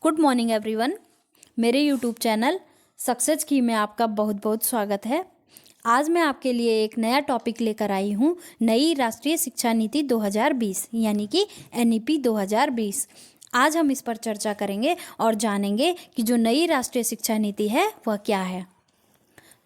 Good morning everyone. मेरे YouTube channel success की में आपका बहुत बहुत स्वागत है। आज मैं आपके लिए एक नया टॉपिक लेकर आई हूँ, नई राष्ट्रीय शिक्षा नीति 2020 यानी कि NEP 2020। आज हम इस पर चर्चा करेंगे और जानेंगे कि जो नई राष्ट्रीय शिक्षा नीति है वह क्या है।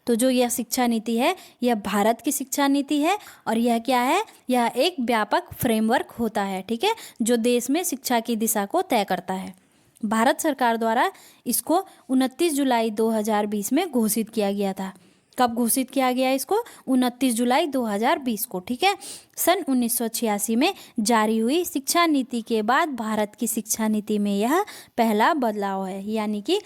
तो जो यह शिक्षा नीति है यह भारत की शिक्षा नीति है और यह क्या है, यह एक व्यापक फ्रेमवर्क होता है, ठीक है, जो देश में शिक्षा की दिशा को तय करता है। भारत सरकार द्वारा इसको 29 जुलाई 2020 में घोषित किया गया था। कब घोषित किया गया इसको? 29 जुलाई 2020 को, ठीक है। सन 1986 में जारी हुई शिक्षा नीति के बाद भारत की शिक्षा नीति में यह पहला बदलाव है, यानी कि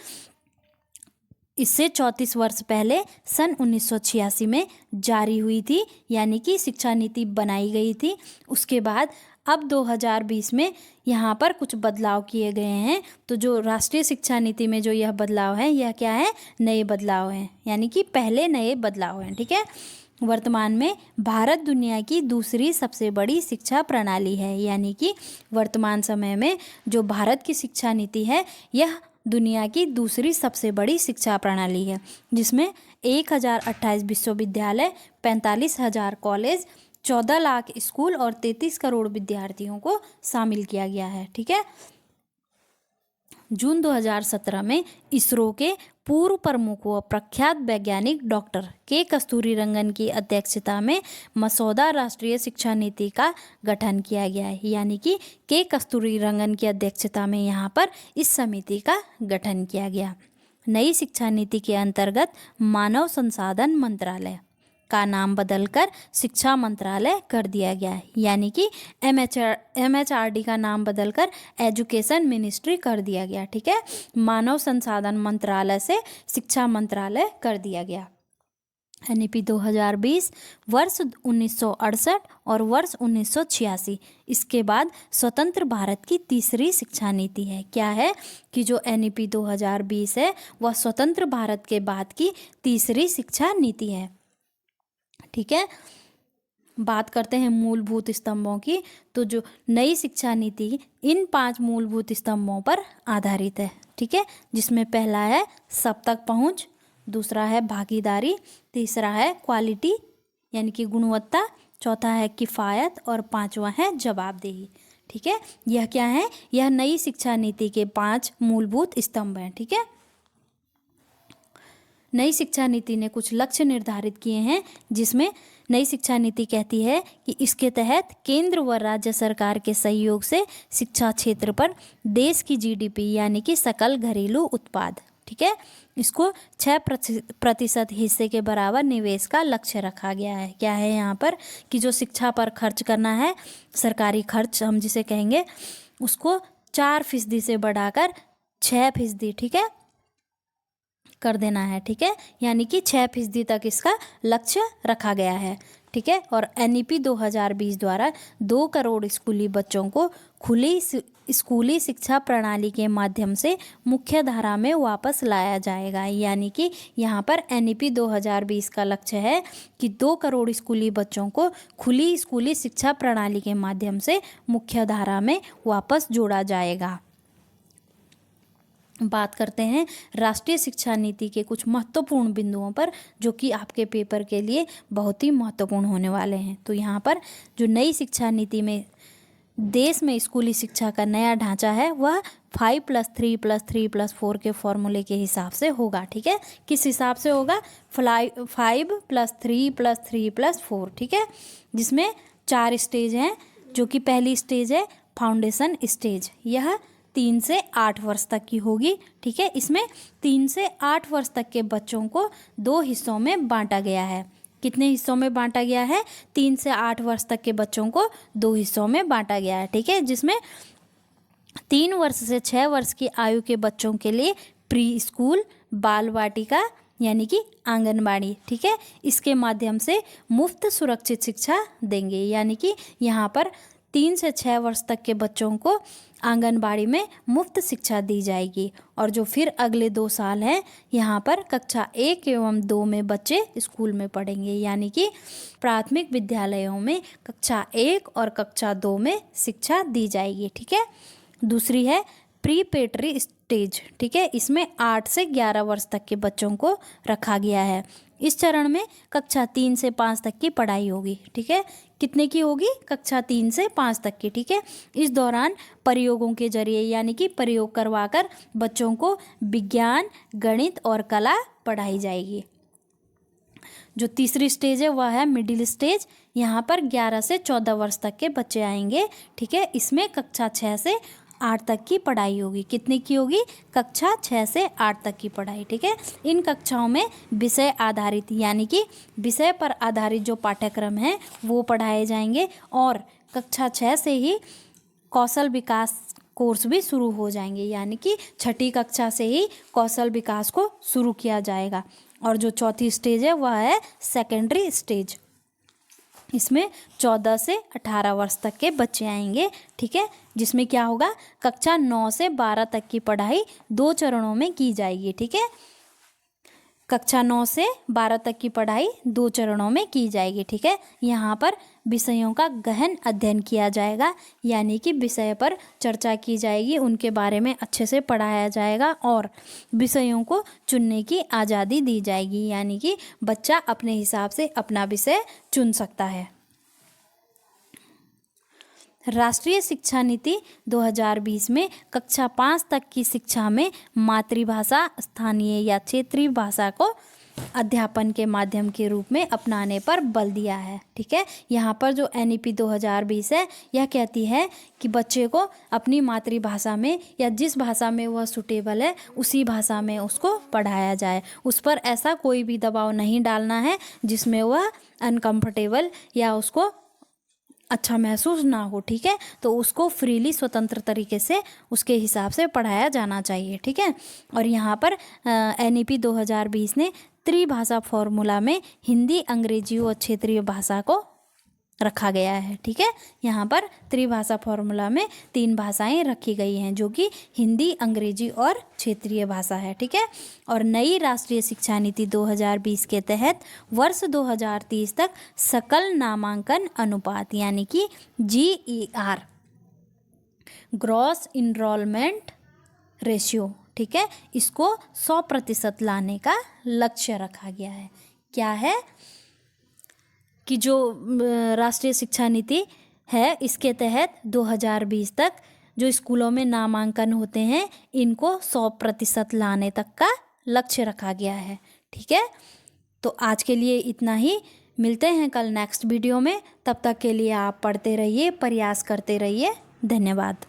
इससे 34 वर्ष पहले सन 1986 में जारी हुई थी, यानी कि शिक्षा नीति बनाई गई थी। उसके बाद अब 2020 में यहाँ पर कुछ बदलाव किए गए हैं। तो जो राष्ट्रीय शिक्षा नीति में जो यह बदलाव है यह क्या है? नए बदलाव हैं, यानी कि पहले नए बदलाव हैं, ठीक है। वर्तमान में भारत दुनिया की दूसरी सबसे बड़ी शिक्षा प्रणाली है, यानी कि वर्तमान समय में जो भारत की शिक्षा नीति है यह दुनिया की दूसरी सबसे बड़ी शिक्षा प्रणाली है, जिसमें 1028 विश्वविद्यालय, 45,000 कॉलेज, 14 लाख स्कूल और 33 करोड़ विद्यार्थियों को शामिल किया गया है, ठीक है। जून 2017 में इसरो के पूर्व प्रमुख व प्रख्यात वैज्ञानिक डॉक्टर के कस्तूरीरंगन की अध्यक्षता में मसौदा राष्ट्रीय शिक्षा नीति का गठन किया गया है, यानी कि के कस्तूरीरंगन की अध्यक्षता में यहाँ पर इस समिति का गठन किया गया। नई शिक्षा नीति के अंतर्गत मानव संसाधन मंत्रालय का नाम बदलकर शिक्षा मंत्रालय कर दिया गया है, यानी कि MHRD का नाम बदलकर एजुकेशन मिनिस्ट्री कर दिया गया, ठीक है। मानव संसाधन मंत्रालय से शिक्षा मंत्रालय कर दिया गया। NEP 2020 वर्ष 1968 और वर्ष 1986 इसके बाद स्वतंत्र भारत की तीसरी शिक्षा नीति है। क्या है कि जो NEP 2020 है वह स्वतंत्र भारत के बाद की तीसरी शिक्षा नीति है, ठीक है। बात करते हैं मूलभूत स्तंभों की। तो जो नई शिक्षा नीति इन 5 मूलभूत स्तंभों पर आधारित है, ठीक है, जिसमें पहला है सब तक पहुंच, दूसरा है भागीदारी, तीसरा है क्वालिटी यानी कि गुणवत्ता, चौथा है किफ़ायत और पांचवा है जवाबदेही, ठीक है। यह क्या है? यह नई शिक्षा नीति के 5 मूलभूत स्तंभ हैं, ठीक है। नई शिक्षा नीति ने कुछ लक्ष्य निर्धारित किए हैं, जिसमें नई शिक्षा नीति कहती है कि इसके तहत केंद्र व राज्य सरकार के सहयोग से शिक्षा क्षेत्र पर देश की GDP यानी कि सकल घरेलू उत्पाद, ठीक है, इसको 6% हिस्से के बराबर निवेश का लक्ष्य रखा गया है। क्या है यहाँ पर कि जो शिक्षा पर खर्च करना है, सरकारी खर्च हम जिसे कहेंगे, उसको 4% से बढ़ाकर 6%, ठीक है, कर देना है, ठीक है, यानी कि 6% तक इसका लक्ष्य रखा गया है, ठीक है। और NEP 2020 द्वारा 2 करोड़ स्कूली बच्चों को खुली स्कूली शिक्षा प्रणाली के माध्यम से मुख्य धारा में वापस लाया जाएगा, यानी कि यहाँ पर NEP 2020 का लक्ष्य है कि 2 करोड़ स्कूली बच्चों को खुली स्कूली शिक्षा प्रणाली के माध्यम से मुख्य धारा में वापस जोड़ा जाएगा। बात करते हैं राष्ट्रीय शिक्षा नीति के कुछ महत्वपूर्ण बिंदुओं पर, जो कि आपके पेपर के लिए बहुत ही महत्वपूर्ण होने वाले हैं। तो यहाँ पर जो नई शिक्षा नीति में देश में स्कूली शिक्षा का नया ढांचा है वह 5+3+3+4 के फॉर्मूले के हिसाब से होगा, ठीक है। किस हिसाब से होगा? 5+3+3+4, ठीक है, जिसमें 4 स्टेज हैं, जो कि पहली स्टेज है फाउंडेशन स्टेज, यह 3 से 8 वर्ष तक की होगी, ठीक है। इसमें 3 से 8 वर्ष तक के बच्चों को 2 हिस्सों में बांटा गया है। कितने हिस्सों में बांटा गया है? 3 से 8 वर्ष तक के बच्चों को 2 हिस्सों में बांटा गया है, ठीक है, जिसमें 3 वर्ष से 6 वर्ष की आयु के बच्चों के लिए प्री स्कूल, बाल वाटिका यानी कि आंगनबाड़ी, ठीक है, इसके माध्यम से मुफ्त सुरक्षित शिक्षा देंगे, यानी कि यहाँ पर 3 से 6 वर्ष तक के बच्चों को आंगनबाड़ी में मुफ्त शिक्षा दी जाएगी। और जो फिर अगले 2 साल हैं यहाँ पर कक्षा 1 एवं 2 में बच्चे स्कूल में पढ़ेंगे, यानी कि प्राथमिक विद्यालयों में कक्षा 1 और कक्षा 2 में शिक्षा दी जाएगी, ठीक है। दूसरी है प्रीपेटरी स्टेज, ठीक है, इसमें 8 से 11 वर्ष तक के बच्चों को रखा गया है। इस चरण में कक्षा 3 से 5 तक की पढ़ाई होगी, ठीक है। कितने की होगी? कक्षा 3 से 5 तक की, ठीक है। इस दौरान प्रयोगों के जरिए यानी कि प्रयोग करवाकर बच्चों को विज्ञान, गणित और कला पढ़ाई जाएगी। जो तीसरी स्टेज है वह है मिडिल स्टेज। यहाँ पर 11 से 14 वर्ष तक के बच्चे आएंगे, ठीक है। इसमें कक्षा 6 से 8 तक की पढ़ाई होगी। कितने की होगी? कक्षा 6 से 8 तक की पढ़ाई, ठीक है। इन कक्षाओं में विषय आधारित यानी कि विषय पर आधारित जो पाठ्यक्रम है वो पढ़ाए जाएंगे और कक्षा 6 से ही कौशल विकास कोर्स भी शुरू हो जाएंगे, यानी कि छठी कक्षा से ही कौशल विकास को शुरू किया जाएगा। और जो चौथी स्टेज है वह है सेकेंडरी स्टेज। इसमें 14 से 18 वर्ष तक के बच्चे आएंगे, ठीक है, जिसमें क्या होगा? कक्षा 9 से 12 तक की पढ़ाई 2 चरणों में की जाएगी, ठीक है। कक्षा 9 से 12 तक की पढ़ाई 2 चरणों में की जाएगी, ठीक है। यहाँ पर विषयों का गहन अध्ययन किया जाएगा, यानी कि विषय पर चर्चा की जाएगी, उनके बारे में अच्छे से पढ़ाया जाएगा और विषयों को चुनने की आज़ादी दी जाएगी, यानी कि बच्चा अपने हिसाब से अपना विषय चुन सकता है। राष्ट्रीय शिक्षा नीति 2020 में कक्षा 5 तक की शिक्षा में मातृभाषा, स्थानीय या क्षेत्रीय भाषा को अध्यापन के माध्यम के रूप में अपनाने पर बल दिया है, ठीक है। यहाँ पर जो NEP 2020 है यह कहती है कि बच्चे को अपनी मातृभाषा में या जिस भाषा में वह सुटेबल है उसी भाषा में उसको पढ़ाया जाए। उस पर ऐसा कोई भी दबाव नहीं डालना है जिसमें वह अनकंफर्टेबल या उसको अच्छा महसूस ना हो, ठीक है। तो उसको फ्रीली स्वतंत्र तरीके से उसके हिसाब से पढ़ाया जाना चाहिए, ठीक है। और यहाँ पर NEP 2020 ने त्रिभाषा फॉर्मूला में हिंदी, अंग्रेजी और क्षेत्रीय भाषा को रखा गया है, ठीक है। यहाँ पर त्रिभाषा फॉर्मूला में 3 भाषाएं रखी गई हैं जो कि हिंदी, अंग्रेजी और क्षेत्रीय भाषा है, ठीक है। और नई राष्ट्रीय शिक्षा नीति 2020 के तहत वर्ष 2030 तक सकल नामांकन अनुपात यानी कि GER, ग्रॉस इनरोलमेंट रेशियो, ठीक है, इसको 100% लाने का लक्ष्य रखा गया है। क्या है कि जो राष्ट्रीय शिक्षा नीति है इसके तहत 2020 तक जो स्कूलों में नामांकन होते हैं इनको 100% लाने तक का लक्ष्य रखा गया है, ठीक है। तो आज के लिए इतना ही, मिलते हैं कल नेक्स्ट वीडियो में। तब तक के लिए आप पढ़ते रहिए, प्रयास करते रहिए। धन्यवाद।